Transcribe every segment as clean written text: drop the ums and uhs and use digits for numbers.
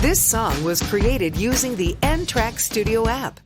This song was created using the N-Track Studio app.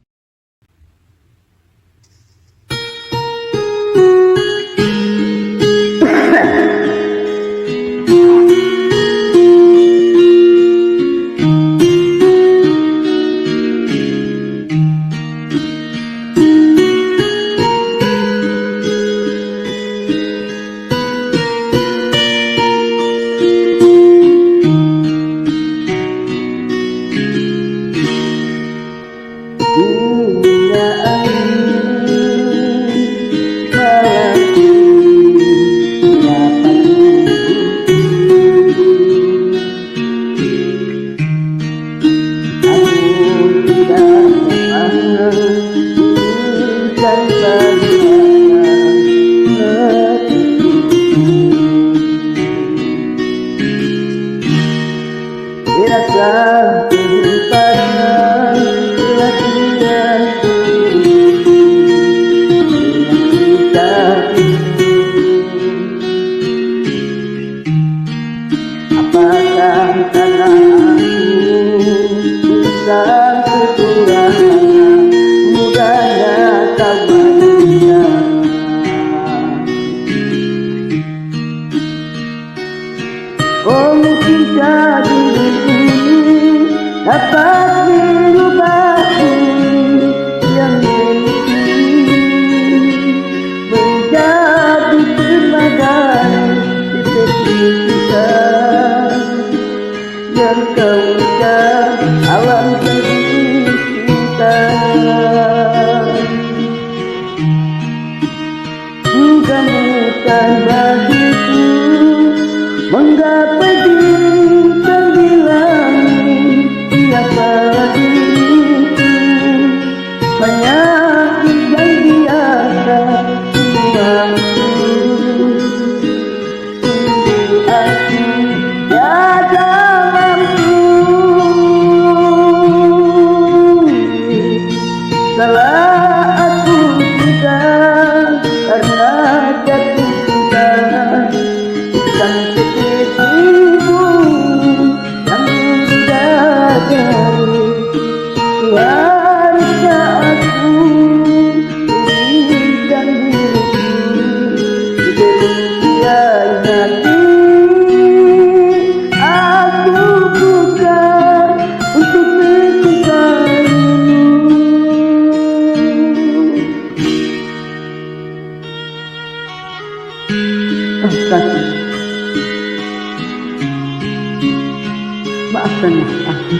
Maafkanlah aku.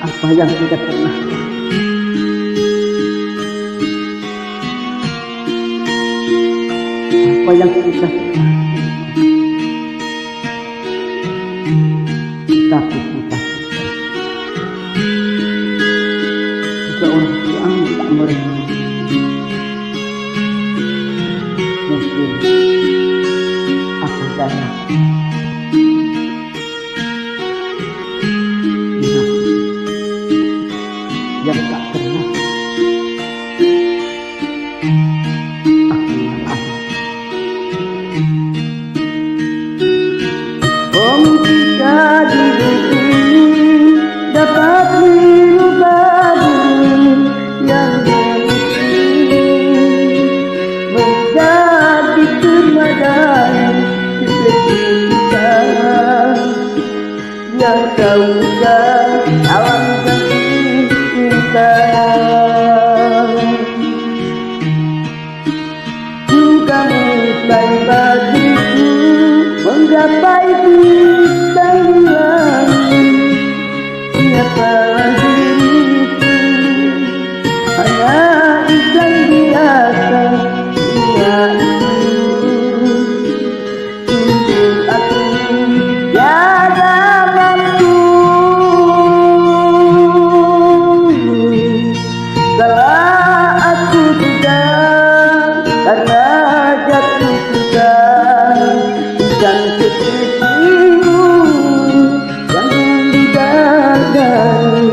Apa yang tidak pernah apa yang sudah tapi kita juga orang tua tak mereka mungkin aku dana yang tak pernah aku alami. Jika diri ini dapat merubah yang menjadi temadan ketika yang kau alam kita juga mulai bagiku menggapai bintang langit. Siapa diriku hanya insan biasa dunia itu. Untuk aku tiada mampu salah aku juga karena jatuh juga dan sepertimu yang didadai.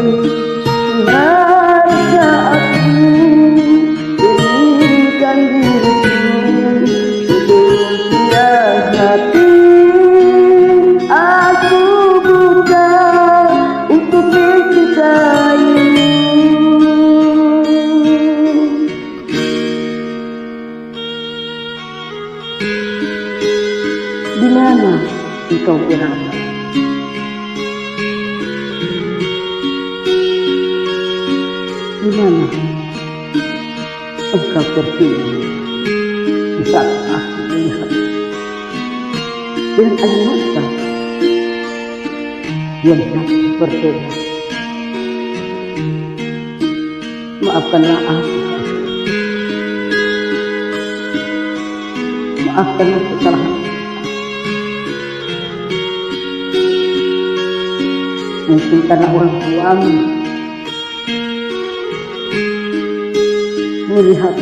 Maka aku berikan diriku sebelum tiada hati. Di mana engkau berada? Di mana engkau tertidur di saat aku melihat dengan air mata yang tak berbeda. Maafkanlah aku, maafkanlah kesalahan. Mungkin karena orang tuamu melihat